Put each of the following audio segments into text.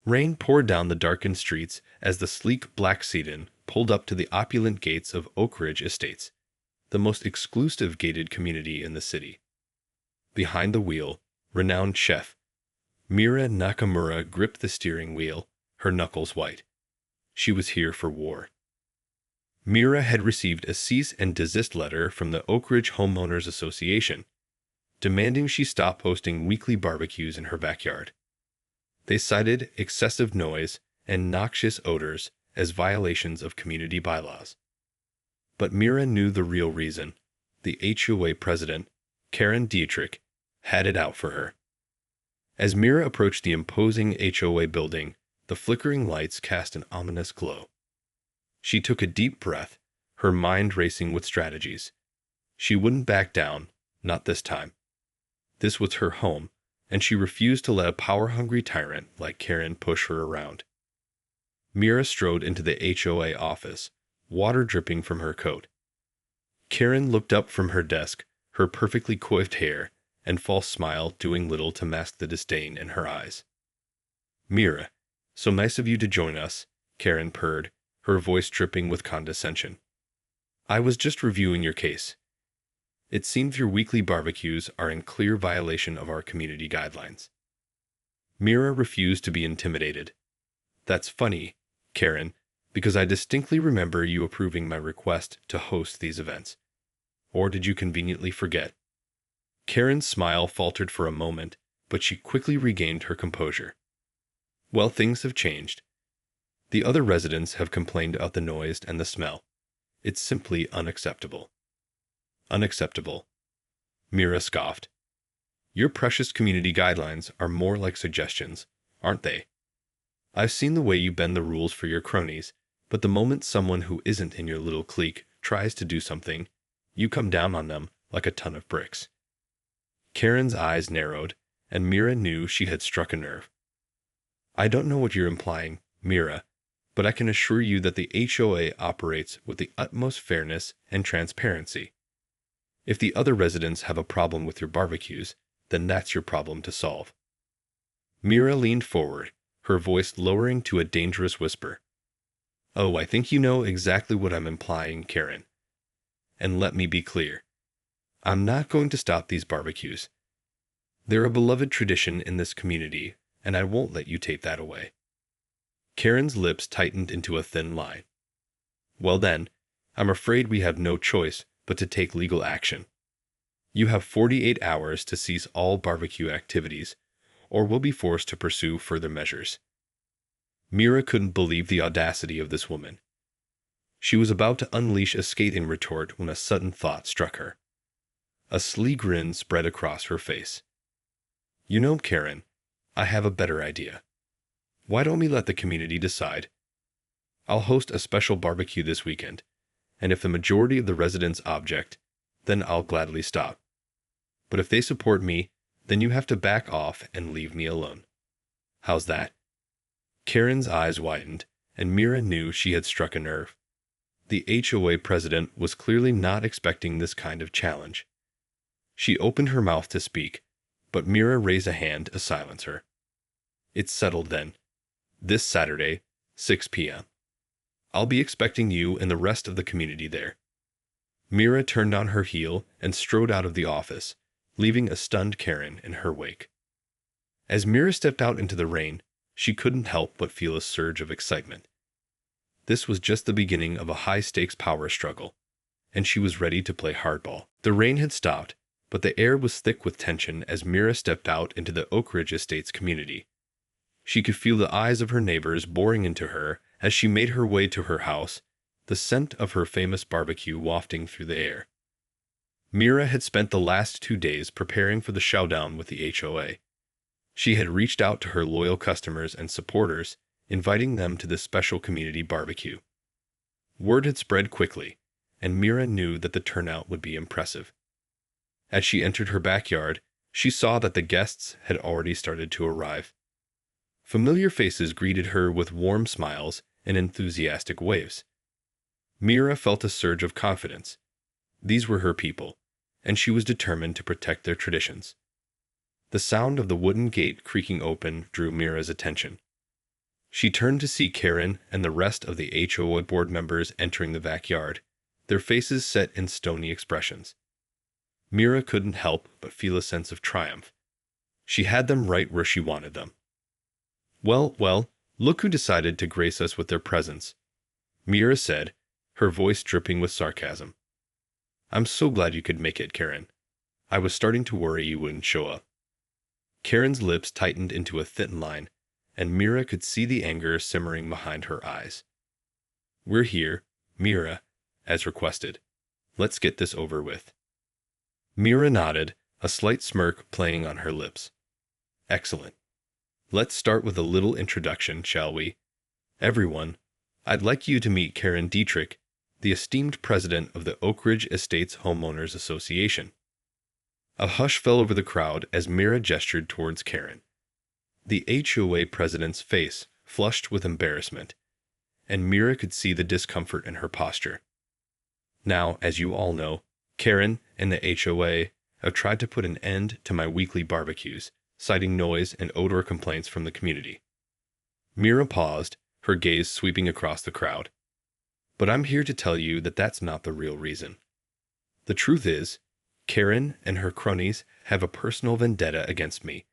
Rain poured down the darkened streets as the sleek black sedan pulled up to the opulent gates of Oak Ridge Estates, the most exclusive gated community in the city. Behind the wheel, renowned chef Mira Nakamura gripped the steering wheel, her knuckles white. She was here for war. Mira had received a cease and desist letter from the Oak Ridge Homeowners Association, demanding she stop hosting weekly barbecues in her backyard. They cited excessive noise and noxious odors as violations of community bylaws. But Mira knew the real reason. The HOA president, Karen Dietrich, had it out for her. As Mira approached the imposing HOA building, the flickering lights cast an ominous glow. She took a deep breath, her mind racing with strategies. She wouldn't back down, not this time. This was her home, and she refused to let a power-hungry tyrant like Karen push her around. Mira strode into the HOA office, water dripping from her coat. Karen looked up from her desk, her perfectly coiffed hair and false smile doing little to mask the disdain in her eyes. "Mira, so nice of you to join us," Karen purred, her voice dripping with condescension. "I was just reviewing your case. It seems your weekly barbecues are in clear violation of our community guidelines." Mira refused to be intimidated. "That's funny, Karen, because I distinctly remember you approving my request to host these events. Or did you conveniently forget?" Karen's smile faltered for a moment, but she quickly regained her composure. "Well, things have changed. The other residents have complained about the noise and the smell. It's simply unacceptable." "Unacceptable," Mira scoffed. "Your precious community guidelines are more like suggestions, aren't they? I've seen the way you bend the rules for your cronies, but the moment someone who isn't in your little clique tries to do something, you come down on them like a ton of bricks." Karen's eyes narrowed, and Mira knew she had struck a nerve. "I don't know what you're implying, Mira, but I can assure you that the HOA operates with the utmost fairness and transparency. If the other residents have a problem with your barbecues, then that's your problem to solve." Mira leaned forward, her voice lowering to a dangerous whisper. "Oh, I think you know exactly what I'm implying, Karen. And let me be clear. I'm not going to stop these barbecues. They're a beloved tradition in this community, and I won't let you take that away." Karen's lips tightened into a thin line. "Well then, I'm afraid we have no choice but to take legal action. You have 48 hours to cease all barbecue activities, or we'll be forced to pursue further measures." Mira couldn't believe the audacity of this woman. She was about to unleash a scathing retort when a sudden thought struck her. A sly grin spread across her face. "You know, Karen, I have a better idea. Why don't we let the community decide? I'll host a special barbecue this weekend, and if the majority of the residents object, then I'll gladly stop. But if they support me, then you have to back off and leave me alone. How's that?" Karen's eyes widened, and Mira knew she had struck a nerve. The HOA president was clearly not expecting this kind of challenge. She opened her mouth to speak, but Mira raised a hand to silence her. "It's settled then. This Saturday, 6 p.m. I'll be expecting you and the rest of the community there." Mira turned on her heel and strode out of the office, leaving a stunned Karen in her wake. As Mira stepped out into the rain, she couldn't help but feel a surge of excitement. This was just the beginning of a high-stakes power struggle, and she was ready to play hardball. The rain had stopped, but the air was thick with tension as Mira stepped out into the Oak Ridge Estates community. She could feel the eyes of her neighbors boring into her as she made her way to her house, the scent of her famous barbecue wafting through the air. Mira had spent the last 2 days preparing for the showdown with the HOA. She had reached out to her loyal customers and supporters, inviting them to this special community barbecue. Word had spread quickly, and Mira knew that the turnout would be impressive. As she entered her backyard, she saw that the guests had already started to arrive. Familiar faces greeted her with warm smiles and enthusiastic waves. Mira felt a surge of confidence. These were her people, and she was determined to protect their traditions. The sound of the wooden gate creaking open drew Mira's attention. She turned to see Karen and the rest of the HOA board members entering the backyard, their faces set in stony expressions. Mira couldn't help but feel a sense of triumph. She had them right where she wanted them. Well, look who decided to grace us with their presence," Mira said, her voice dripping with sarcasm. "I'm so glad you could make it, Karen. I was starting to worry you wouldn't show up." Karen's lips tightened into a thin line, and Mira could see the anger simmering behind her eyes. "We're here, Mira, as requested. Let's get this over with." Mira nodded, a slight smirk playing on her lips. "Excellent. Let's start with a little introduction, shall we? Everyone, I'd like you to meet Karen Dietrich, the esteemed president of the Oak Ridge Estates Homeowners Association." A hush fell over the crowd as Mira gestured towards Karen. The HOA president's face flushed with embarrassment, and Mira could see the discomfort in her posture. Now, as you all know, Karen and the HOA have tried to put an end to my weekly barbecues, citing noise and odor complaints from the community. Mira paused, her gaze sweeping across the crowd. "But I'm here to tell you that that's not the real reason. The truth is, Karen and her cronies have a personal vendetta against me,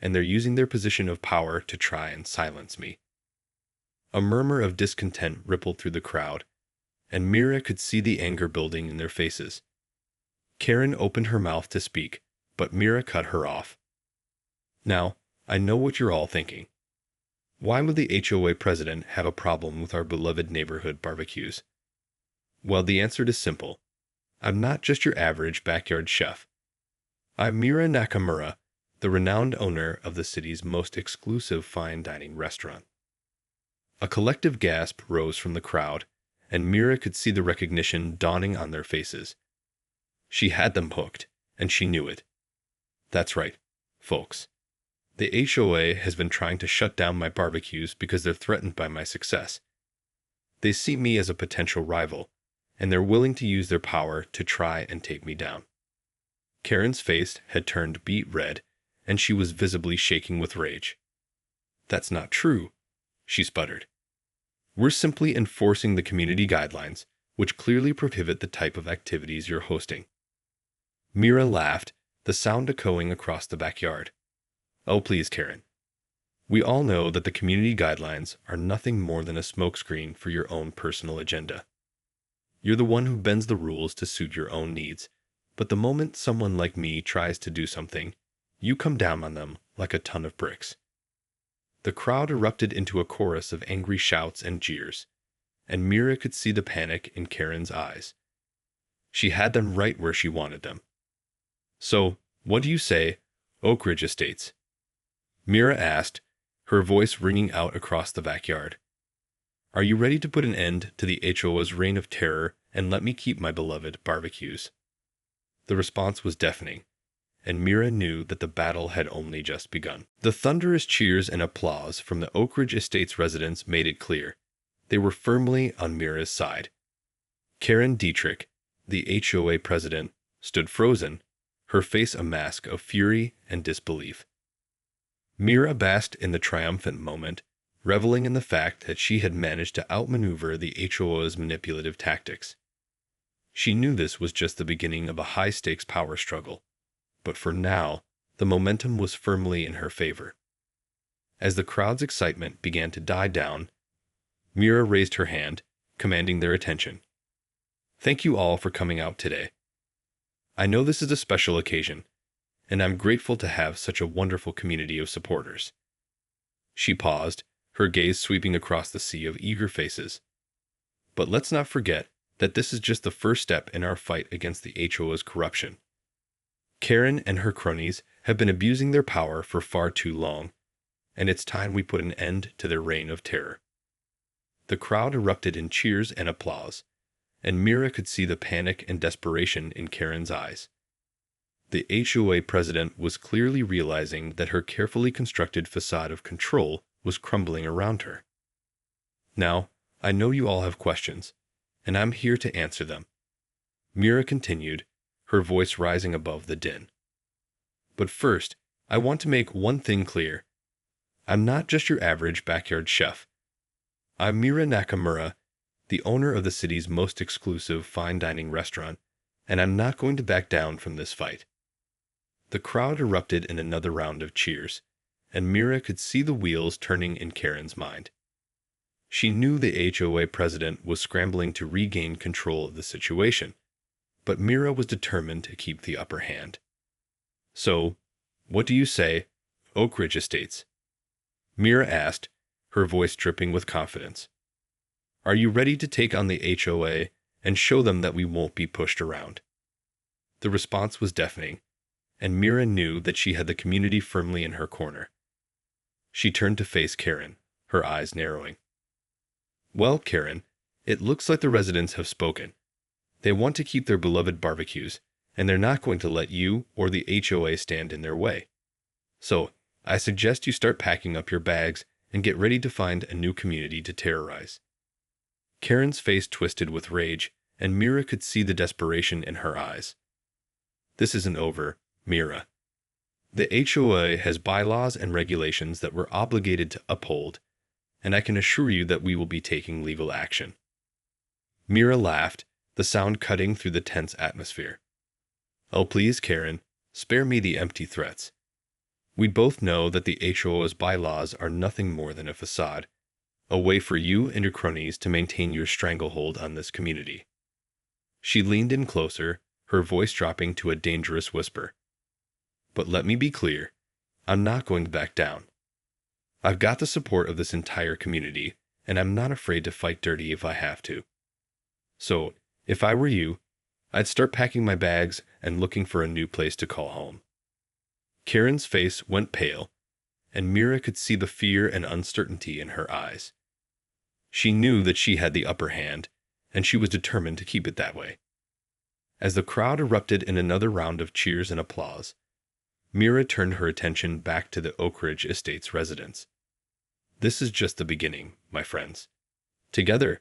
and they're using their position of power to try and silence me." A murmur of discontent rippled through the crowd, and Mira could see the anger building in their faces. Karen opened her mouth to speak, but Mira cut her off. "Now, I know what you're all thinking. Why would the HOA president have a problem with our beloved neighborhood barbecues? Well, the answer is simple. I'm not just your average backyard chef. I'm Mira Nakamura, the renowned owner of the city's most exclusive fine dining restaurant." A collective gasp rose from the crowd, and Mira could see the recognition dawning on their faces. She had them hooked, and she knew it. "That's right, folks. The HOA has been trying to shut down my barbecues because they're threatened by my success. They see me as a potential rival, and they're willing to use their power to try and take me down." Karen's face had turned beet red, and she was visibly shaking with rage. "That's not true," she sputtered. "We're simply enforcing the community guidelines, which clearly prohibit the type of activities you're hosting." Mira laughed, the sound echoing across the backyard. "Oh, please, Karen. We all know that the community guidelines are nothing more than a smokescreen for your own personal agenda. You're the one who bends the rules to suit your own needs, but the moment someone like me tries to do something, you come down on them like a ton of bricks." The crowd erupted into a chorus of angry shouts and jeers, and Mira could see the panic in Karen's eyes. She had them right where she wanted them. "So, what do you say, Oak Ridge Estates?" Mira asked, her voice ringing out across the backyard. "Are you ready to put an end to the HOA's reign of terror and let me keep my beloved barbecues?" The response was deafening, and Mira knew that the battle had only just begun. The thunderous cheers and applause from the Oak Ridge Estates residents made it clear. They were firmly on Mira's side. Karen Dietrich, the HOA president, stood frozen, her face a mask of fury and disbelief. Mira basked in the triumphant moment, reveling in the fact that she had managed to outmaneuver the HOA's manipulative tactics. She knew this was just the beginning of a high-stakes power struggle, but for now, the momentum was firmly in her favor. As the crowd's excitement began to die down, Mira raised her hand, commanding their attention. "Thank you all for coming out today. I know this is a special occasion, and I'm grateful to have such a wonderful community of supporters." She paused, her gaze sweeping across the sea of eager faces. "But let's not forget that this is just the first step in our fight against the HOA's corruption. Karen and her cronies have been abusing their power for far too long, and it's time we put an end to their reign of terror." The crowd erupted in cheers and applause, and Mira could see the panic and desperation in Karen's eyes. The HOA president was clearly realizing that her carefully constructed facade of control was crumbling around her. "Now, I know you all have questions, and I'm here to answer them," Mira continued, her voice rising above the din. "But first, I want to make one thing clear. I'm not just your average backyard chef. I'm Mira Nakamura, the owner of the city's most exclusive fine dining restaurant, and I'm not going to back down from this fight." The crowd erupted in another round of cheers, and Mira could see the wheels turning in Karen's mind. She knew the HOA president was scrambling to regain control of the situation, but Mira was determined to keep the upper hand. "So, what do you say, Oak Ridge Estates?" Mira asked, her voice dripping with confidence. "Are you ready to take on the HOA and show them that we won't be pushed around?" The response was deafening, and Mira knew that she had the community firmly in her corner. She turned to face Karen, her eyes narrowing. "Well, Karen, it looks like the residents have spoken. They want to keep their beloved barbecues, and they're not going to let you or the HOA stand in their way. So, I suggest you start packing up your bags and get ready to find a new community to terrorize." Karen's face twisted with rage, and Mira could see the desperation in her eyes. "This isn't over, Mira. The HOA has bylaws and regulations that we're obligated to uphold, and I can assure you that we will be taking legal action." Mira laughed, the sound cutting through the tense atmosphere. "Oh, please, Karen, spare me the empty threats. We both know that the HOA's bylaws are nothing more than a facade, a way for you and your cronies to maintain your stranglehold on this community." She leaned in closer, her voice dropping to a dangerous whisper. "But let me be clear, I'm not going to back down. I've got the support of this entire community, and I'm not afraid to fight dirty if I have to. So, if I were you, I'd start packing my bags and looking for a new place to call home." Karen's face went pale, and Mira could see the fear and uncertainty in her eyes. She knew that she had the upper hand, and she was determined to keep it that way. As the crowd erupted in another round of cheers and applause, Mira turned her attention back to the Oak Ridge Estates residents. "This is just the beginning, my friends. Together,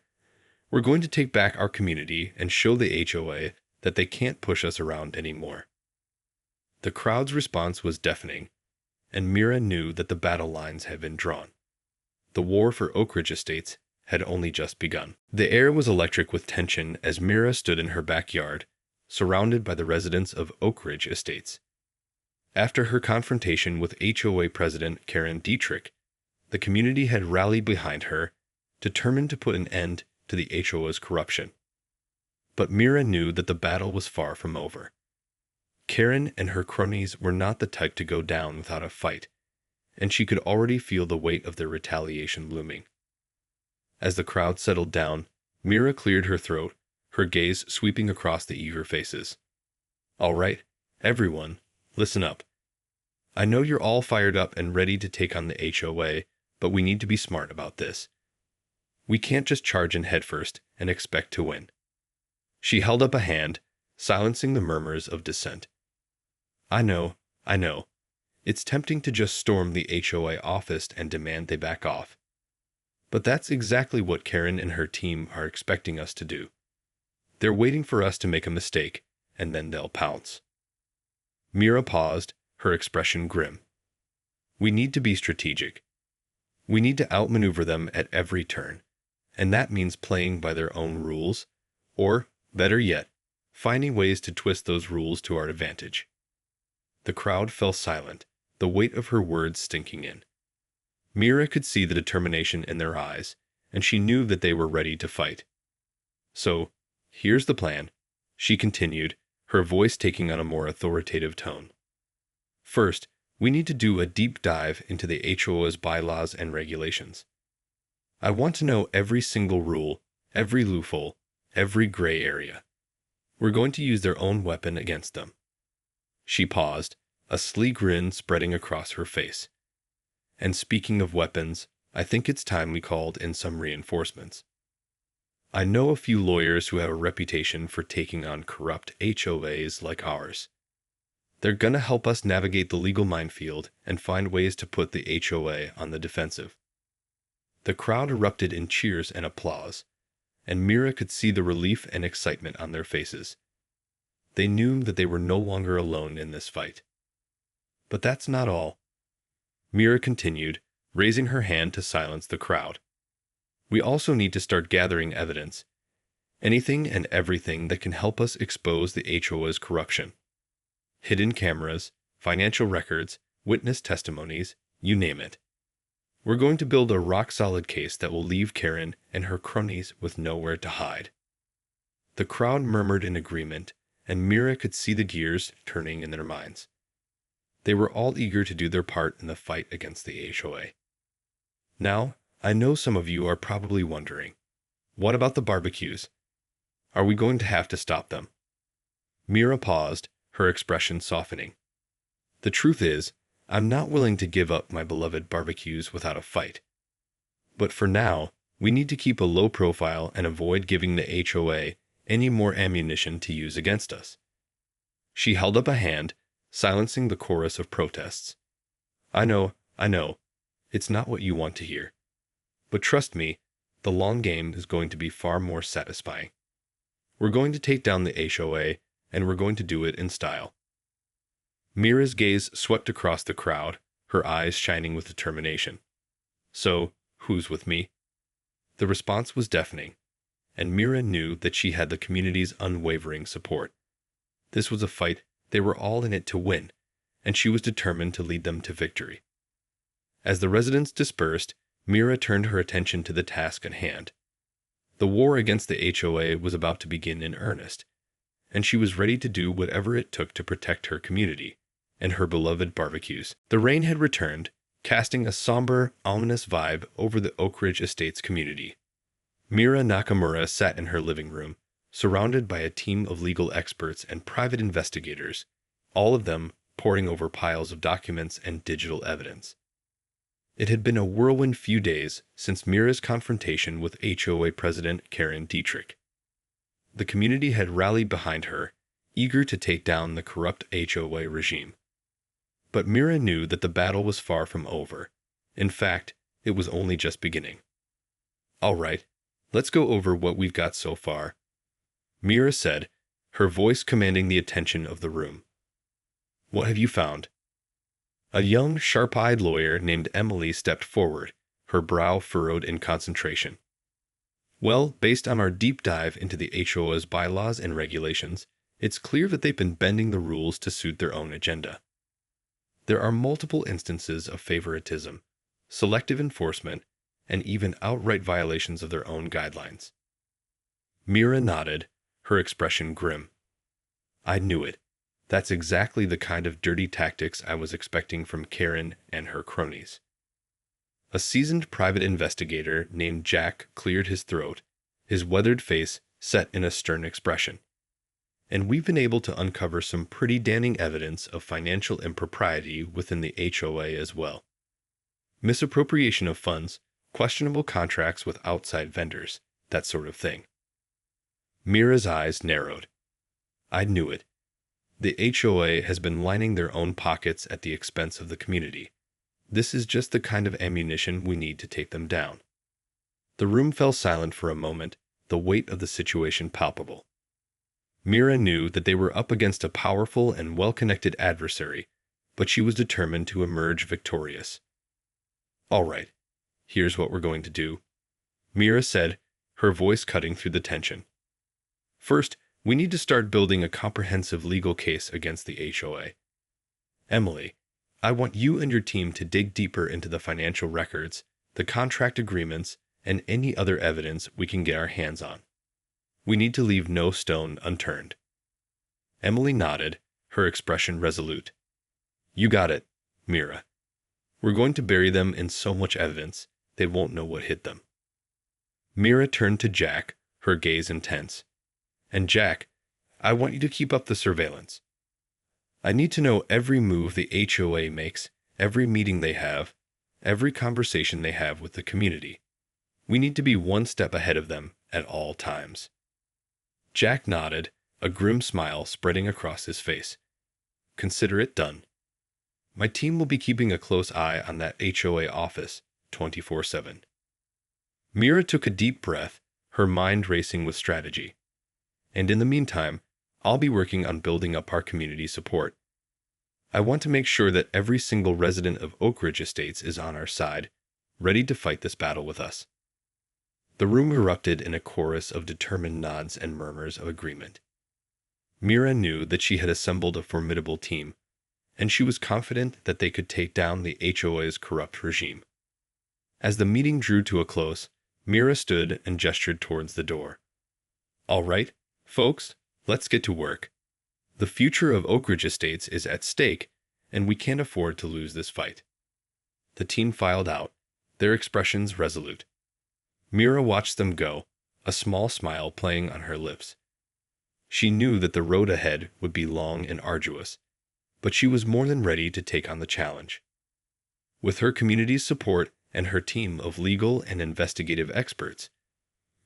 we're going to take back our community and show the HOA that they can't push us around anymore." The crowd's response was deafening, and Mira knew that the battle lines had been drawn. The war for Oak Ridge Estates had only just begun. The air was electric with tension as Mira stood in her backyard, surrounded by the residents of Oak Ridge Estates. After her confrontation with HOA President Karen Dietrich, the community had rallied behind her, determined to put an end to the HOA's corruption. But Mira knew that the battle was far from over. Karen and her cronies were not the type to go down without a fight, and she could already feel the weight of their retaliation looming. As the crowd settled down, Mira cleared her throat, her gaze sweeping across the eager faces. "All right, everyone, listen up. I know you're all fired up and ready to take on the HOA, but we need to be smart about this. We can't just charge in headfirst and expect to win." She held up a hand, silencing the murmurs of dissent. I know. It's tempting to just storm the HOA office and demand they back off. But that's exactly what Karen and her team are expecting us to do. They're waiting for us to make a mistake, and then they'll pounce." Mira paused, her expression grim. "We need to be strategic. We need to outmaneuver them at every turn, and that means playing by their own rules, or, better yet, finding ways to twist those rules to our advantage." The crowd fell silent, the weight of her words sinking in. Mira could see the determination in their eyes, and she knew that they were ready to fight. "So, here's the plan," she continued, her voice taking on a more authoritative tone. "First, we need to do a deep dive into the HOA's bylaws and regulations. I want to know every single rule, every loophole, every gray area. We're going to use their own weapon against them." She paused, a sly grin spreading across her face. "And speaking of weapons, I think it's time we called in some reinforcements. I know a few lawyers who have a reputation for taking on corrupt HOAs like ours. They're gonna help us navigate the legal minefield and find ways to put the HOA on the defensive." The crowd erupted in cheers and applause, and Mira could see the relief and excitement on their faces. They knew that they were no longer alone in this fight. "But that's not all," Mira continued, raising her hand to silence the crowd. We also need to start gathering evidence. Anything and everything that can help us expose the HOA's corruption. Hidden cameras, financial records, witness testimonies, you name it. We're going to build a rock-solid case that will leave Karen and her cronies with nowhere to hide. The crowd murmured in agreement, and Mira could see the gears turning in their minds. They were all eager to do their part in the fight against the HOA. Now, I know some of you are probably wondering, what about the barbecues? Are we going to have to stop them? Mira paused, her expression softening. The truth is, I'm not willing to give up my beloved barbecues without a fight. But for now, we need to keep a low profile and avoid giving the HOA any more ammunition to use against us. She held up a hand, silencing the chorus of protests. I know, it's not what you want to hear. But trust me, the long game is going to be far more satisfying. We're going to take down the HOA, and we're going to do it in style. Mira's gaze swept across the crowd, her eyes shining with determination. So, who's with me? The response was deafening, and Mira knew that she had the community's unwavering support. This was a fight they were all in it to win, and she was determined to lead them to victory. As the residents dispersed, Mira turned her attention to the task at hand. The war against the HOA was about to begin in earnest, and she was ready to do whatever it took to protect her community and her beloved barbecues. The rain had returned, casting a somber, ominous vibe over the Oak Ridge Estates community. Mira Nakamura sat in her living room, surrounded by a team of legal experts and private investigators, all of them poring over piles of documents and digital evidence. It had been a whirlwind few days since Mira's confrontation with HOA President Karen Dietrich. The community had rallied behind her, eager to take down the corrupt HOA regime. But Mira knew that the battle was far from over. In fact, it was only just beginning. All right, let's go over what we've got so far, Mira said, her voice commanding the attention of the room. What have you found? A young, sharp-eyed lawyer named Emily stepped forward, her brow furrowed in concentration. Well, based on our deep dive into the HOA's bylaws and regulations, it's clear that they've been bending the rules to suit their own agenda. There are multiple instances of favoritism, selective enforcement, and even outright violations of their own guidelines. Mira nodded, her expression grim. I knew it. That's exactly the kind of dirty tactics I was expecting from Karen and her cronies. A seasoned private investigator named Jack cleared his throat, his weathered face set in a stern expression. And we've been able to uncover some pretty damning evidence of financial impropriety within the HOA as well. Misappropriation of funds, questionable contracts with outside vendors, that sort of thing. Mira's eyes narrowed. I knew it. The HOA has been lining their own pockets at the expense of the community. This is just the kind of ammunition we need to take them down. The room fell silent for a moment, the weight of the situation palpable. Mira knew that they were up against a powerful and well-connected adversary, but she was determined to emerge victorious. All right, here's what we're going to do, Mira said, her voice cutting through the tension. First, we need to start building a comprehensive legal case against the HOA. Emily, I want you and your team to dig deeper into the financial records, the contract agreements, and any other evidence we can get our hands on. We need to leave no stone unturned. Emily nodded, her expression resolute. You got it, Mira. We're going to bury them in so much evidence, they won't know what hit them. Mira turned to Jack, her gaze intense. And Jack, I want you to keep up the surveillance. I need to know every move the HOA makes, every meeting they have, every conversation they have with the community. We need to be one step ahead of them at all times. Jack nodded, a grim smile spreading across his face. Consider it done. My team will be keeping a close eye on that HOA office 24/7. Mira took a deep breath, her mind racing with strategy. And in the meantime, I'll be working on building up our community support. I want to make sure that every single resident of Oak Ridge Estates is on our side, ready to fight this battle with us." The room erupted in a chorus of determined nods and murmurs of agreement. Mira knew that she had assembled a formidable team, and she was confident that they could take down the HOA's corrupt regime. As the meeting drew to a close, Mira stood and gestured towards the door. "All right, folks, let's get to work. The future of Oak Ridge Estates is at stake, and we can't afford to lose this fight." The team filed out, their expressions resolute. Mira watched them go, a small smile playing on her lips. She knew that the road ahead would be long and arduous, but she was more than ready to take on the challenge. With her community's support and her team of legal and investigative experts,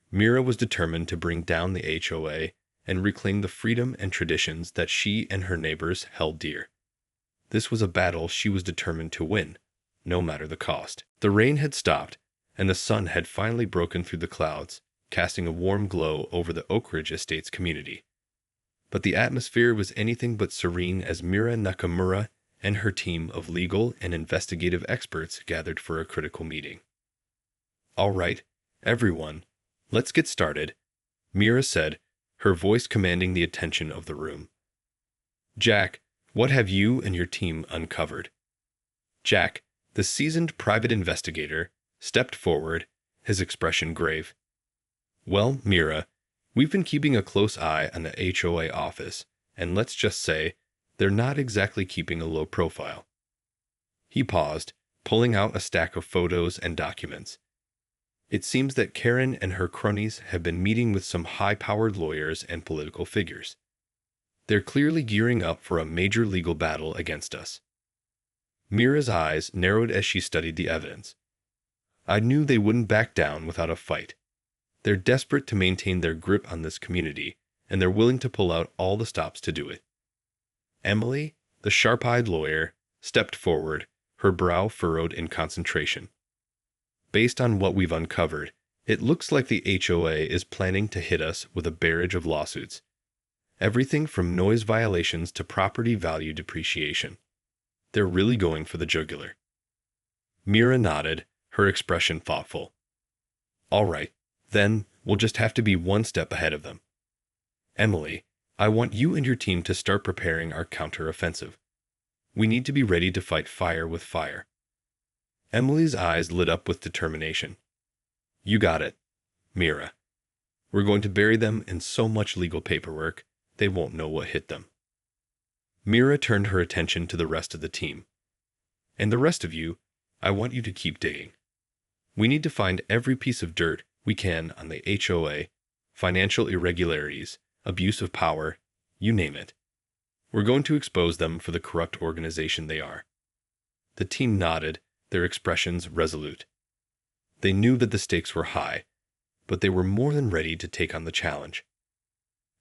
Mira was determined to bring down the HOA and reclaim the freedom and traditions that she and her neighbors held dear. This was a battle she was determined to win, no matter the cost. The rain had stopped, and the sun had finally broken through the clouds, casting a warm glow over the Oak Ridge Estates community. But the atmosphere was anything but serene as Mira Nakamura and her team of legal and investigative experts gathered for a critical meeting. "All right, everyone, let's get started," Mira said, her voice commanding the attention of the room. "Jack, what have you and your team uncovered?" Jack, the seasoned private investigator, stepped forward, his expression grave. "Well, Mira, we've been keeping a close eye on the HOA office, and let's just say they're not exactly keeping a low profile." He paused, pulling out a stack of photos and documents. "It seems that Karen and her cronies have been meeting with some high-powered lawyers and political figures. They're clearly gearing up for a major legal battle against us." Mira's eyes narrowed as she studied the evidence. "I knew they wouldn't back down without a fight. They're desperate to maintain their grip on this community, and they're willing to pull out all the stops to do it." Emily, the sharp-eyed lawyer, stepped forward, her brow furrowed in concentration. "Based on what we've uncovered, it looks like the HOA is planning to hit us with a barrage of lawsuits. Everything from noise violations to property value depreciation. They're really going for the jugular." Mira nodded, her expression thoughtful. "All right, then we'll just have to be one step ahead of them. Emily, I want you and your team to start preparing our counter-offensive. We need to be ready to fight fire with fire." Emily's eyes lit up with determination. "You got it, Mira. We're going to bury them in so much legal paperwork, they won't know what hit them." Mira turned her attention to the rest of the team. "And the rest of you, I want you to keep digging. We need to find every piece of dirt we can on the HOA, financial irregularities, abuse of power, you name it. We're going to expose them for the corrupt organization they are." The team nodded, their expressions resolute. They knew that the stakes were high, but they were more than ready to take on the challenge.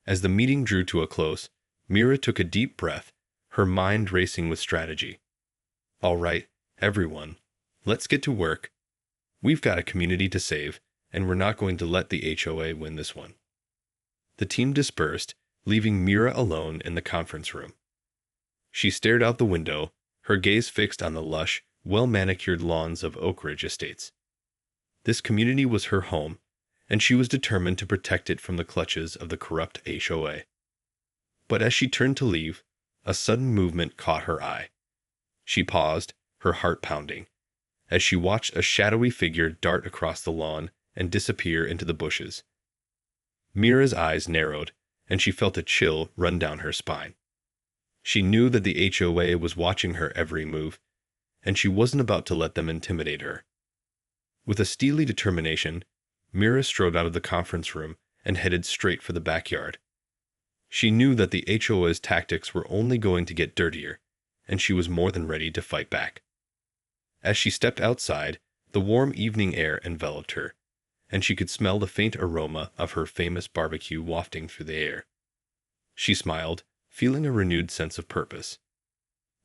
As the meeting drew to a close, Mira took a deep breath, her mind racing with strategy. "All right, everyone, let's get to work. We've got a community to save, and we're not going to let the HOA win this one." The team dispersed, leaving Mira alone in the conference room. She stared out the window, her gaze fixed on the lush, well-manicured lawns of Oak Ridge Estates. This community was her home, and she was determined to protect it from the clutches of the corrupt HOA. But as she turned to leave, a sudden movement caught her eye. She paused, her heart pounding, as she watched a shadowy figure dart across the lawn and disappear into the bushes. Mira's eyes narrowed, and she felt a chill run down her spine. She knew that the HOA was watching her every move, and she wasn't about to let them intimidate her. With a steely determination, Mira strode out of the conference room and headed straight for the backyard. She knew that the HOA's tactics were only going to get dirtier, and she was more than ready to fight back. As she stepped outside, the warm evening air enveloped her, and she could smell the faint aroma of her famous barbecue wafting through the air. She smiled, feeling a renewed sense of purpose.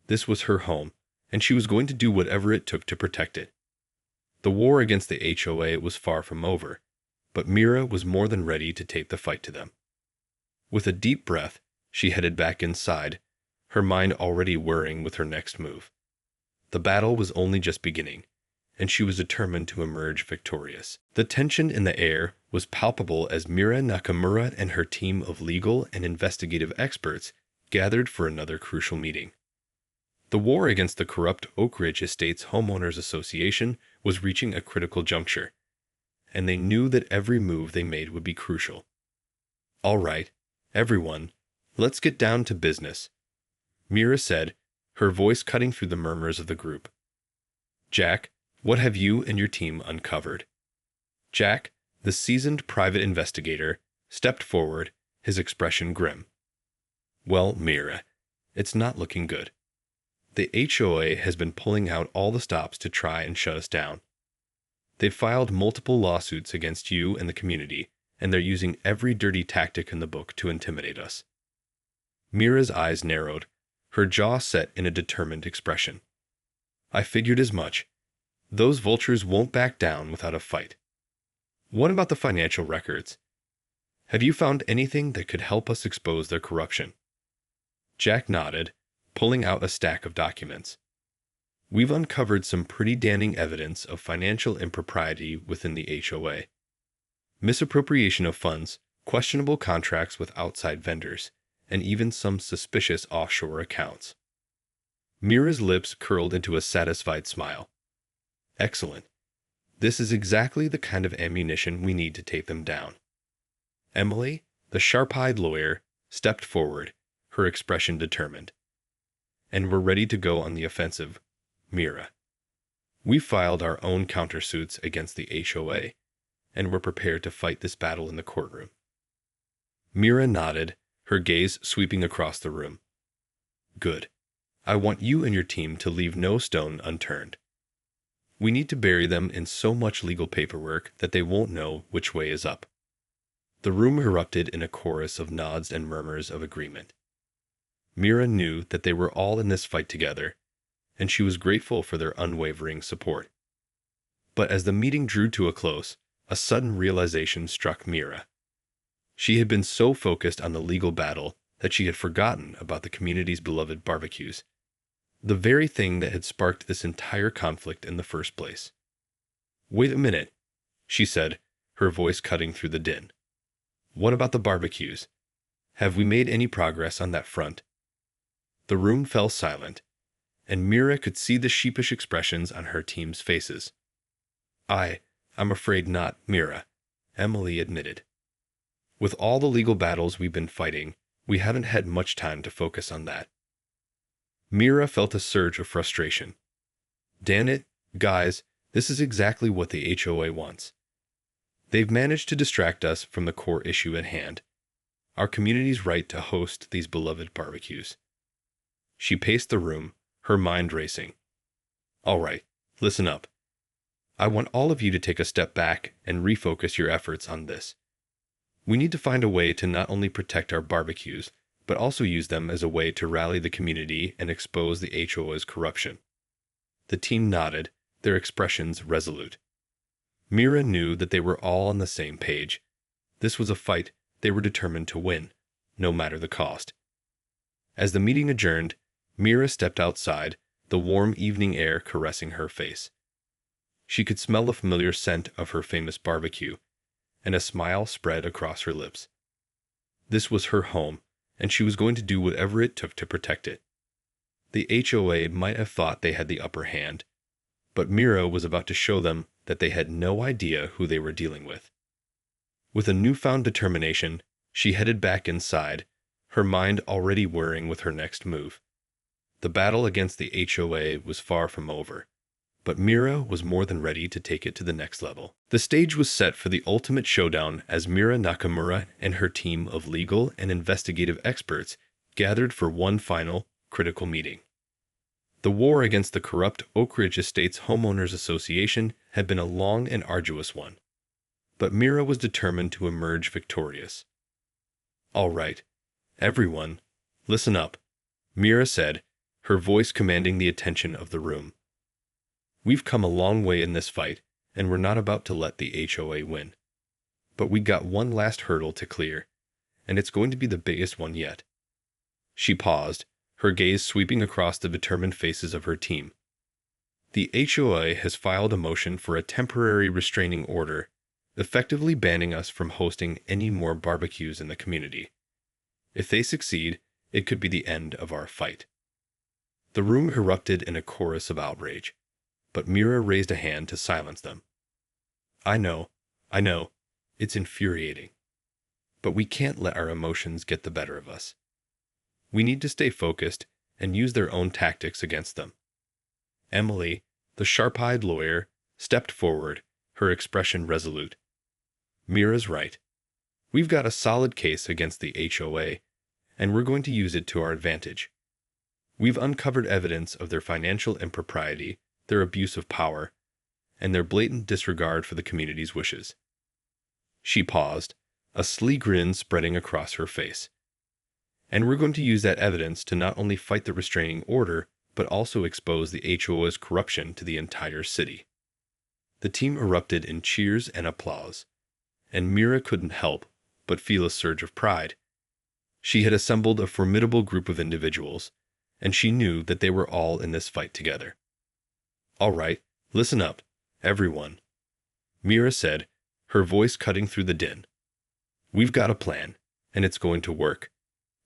This was her home, and she was going to do whatever it took to protect it. The war against the HOA was far from over, but Mira was more than ready to take the fight to them. With a deep breath, she headed back inside, her mind already whirring with her next move. The battle was only just beginning, and she was determined to emerge victorious. The tension in the air was palpable as Mira Nakamura and her team of legal and investigative experts gathered for another crucial meeting. The war against the corrupt Oak Ridge Estates Homeowners Association was reaching a critical juncture, and they knew that every move they made would be crucial. "All right, everyone, let's get down to business," Mira said, her voice cutting through the murmurs of the group. "Jack, what have you and your team uncovered?" Jack, the seasoned private investigator, stepped forward, his expression grim. "Well, Mira, it's not looking good. The HOA has been pulling out all the stops to try and shut us down. They've filed multiple lawsuits against you and the community, and they're using every dirty tactic in the book to intimidate us." Mira's eyes narrowed, her jaw set in a determined expression. "I figured as much. Those vultures won't back down without a fight. What about the financial records? Have you found anything that could help us expose their corruption?" Jack nodded, pulling out a stack of documents. "We've uncovered some pretty damning evidence of financial impropriety within the HOA. Misappropriation of funds, questionable contracts with outside vendors, and even some suspicious offshore accounts." Mira's lips curled into a satisfied smile. "Excellent. This is exactly the kind of ammunition we need to take them down." Emily, the sharp-eyed lawyer, stepped forward, her expression determined. "And we're ready to go on the offensive, Mira. We filed our own countersuits against the HOA, and we're prepared to fight this battle in the courtroom." Mira nodded, her gaze sweeping across the room. "Good. I want you and your team to leave no stone unturned. We need to bury them in so much legal paperwork that they won't know which way is up." The room erupted in a chorus of nods and murmurs of agreement. Mira knew that they were all in this fight together, and she was grateful for their unwavering support. But as the meeting drew to a close, a sudden realization struck Mira. She had been so focused on the legal battle that she had forgotten about the community's beloved barbecues, the very thing that had sparked this entire conflict in the first place. "Wait a minute," she said, her voice cutting through the din. "What about the barbecues? Have we made any progress on that front?" The room fell silent, and Mira could see the sheepish expressions on her team's faces. I'm afraid not, Mira," Emily admitted. "With all the legal battles we've been fighting, we haven't had much time to focus on that." Mira felt a surge of frustration. "Damn it, guys, this is exactly what the HOA wants. They've managed to distract us from the core issue at hand, our community's right to host these beloved barbecues." She paced the room, her mind racing. "All right, listen up. I want all of you to take a step back and refocus your efforts on this. We need to find a way to not only protect our barbecues, but also use them as a way to rally the community and expose the HOA's corruption." The team nodded, their expressions resolute. Mira knew that they were all on the same page. This was a fight they were determined to win, no matter the cost. As the meeting adjourned, Mira stepped outside, the warm evening air caressing her face. She could smell the familiar scent of her famous barbecue, and a smile spread across her lips. This was her home, and she was going to do whatever it took to protect it. The HOA might have thought they had the upper hand, but Mira was about to show them that they had no idea who they were dealing with. With a newfound determination, she headed back inside, her mind already whirring with her next move. The battle against the HOA was far from over, but Mira was more than ready to take it to the next level. The stage was set for the ultimate showdown as Mira Nakamura and her team of legal and investigative experts gathered for one final, critical meeting. The war against the corrupt Oak Ridge Estates Homeowners Association had been a long and arduous one, but Mira was determined to emerge victorious. "All right, everyone, listen up," Mira said, her voice commanding the attention of the room. "We've come a long way in this fight, and we're not about to let the HOA win. But we got one last hurdle to clear, and it's going to be the biggest one yet." She paused, her gaze sweeping across the determined faces of her team. The HOA has filed a motion for a temporary restraining order, effectively banning us from hosting any more barbecues in the community. If they succeed, it could be the end of our fight. The room erupted in a chorus of outrage, but Mira raised a hand to silence them. I know, it's infuriating. But we can't let our emotions get the better of us. We need to stay focused and use their own tactics against them. Emily, the sharp-eyed lawyer, stepped forward, her expression resolute. Mira's right. We've got a solid case against the HOA, and we're going to use it to our advantage. We've uncovered evidence of their financial impropriety, their abuse of power, and their blatant disregard for the community's wishes. She paused, a sly grin spreading across her face. And we're going to use that evidence to not only fight the restraining order, but also expose the HOA's corruption to the entire city. The team erupted in cheers and applause, and Mira couldn't help but feel a surge of pride. She had assembled a formidable group of individuals, and she knew that they were all in this fight together. All right, listen up, everyone, Mira said, her voice cutting through the din. We've got a plan, and it's going to work,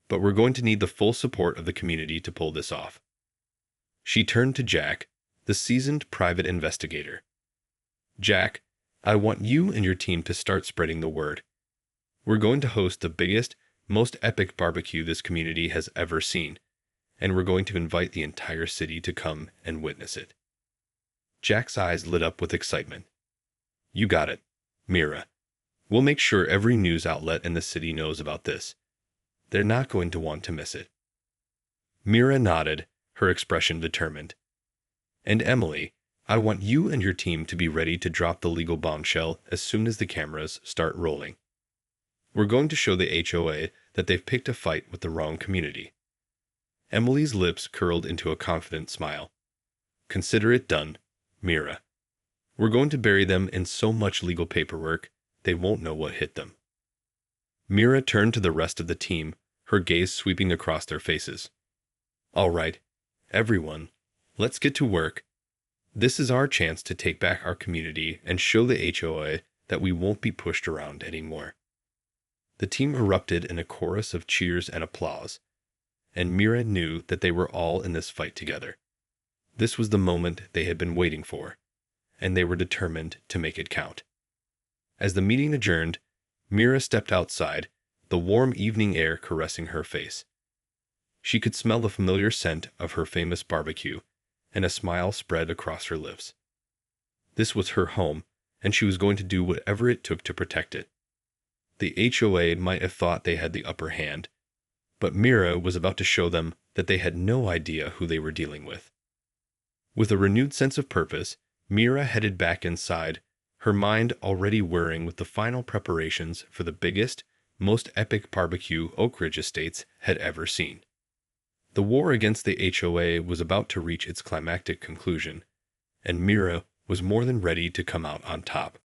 but we're going to need the full support of the community to pull this off. She turned to Jack, the seasoned private investigator. Jack, I want you and your team to start spreading the word. We're going to host the biggest, most epic barbecue this community has ever seen, and we're going to invite the entire city to come and witness it. Jack's eyes lit up with excitement. You got it, Mira. We'll make sure every news outlet in the city knows about this. They're not going to want to miss it. Mira nodded, her expression determined. And Emily, I want you and your team to be ready to drop the legal bombshell as soon as the cameras start rolling. We're going to show the HOA that they've picked a fight with the wrong community. Emily's lips curled into a confident smile. Consider it done, Mira. We're going to bury them in so much legal paperwork, they won't know what hit them. Mira turned to the rest of the team, her gaze sweeping across their faces. All right, everyone, let's get to work. This is our chance to take back our community and show the HOA that we won't be pushed around anymore. The team erupted in a chorus of cheers and applause, and Mira knew that they were all in this fight together. This was the moment they had been waiting for, and they were determined to make it count. As the meeting adjourned, Mira stepped outside, the warm evening air caressing her face. She could smell the familiar scent of her famous barbecue, and a smile spread across her lips. This was her home, and she was going to do whatever it took to protect it. The HOA might have thought they had the upper hand, but Mira was about to show them that they had no idea who they were dealing with. With a renewed sense of purpose, Mira headed back inside, her mind already whirring with the final preparations for the biggest, most epic barbecue Oak Ridge Estates had ever seen. The war against the HOA was about to reach its climactic conclusion, and Mira was more than ready to come out on top.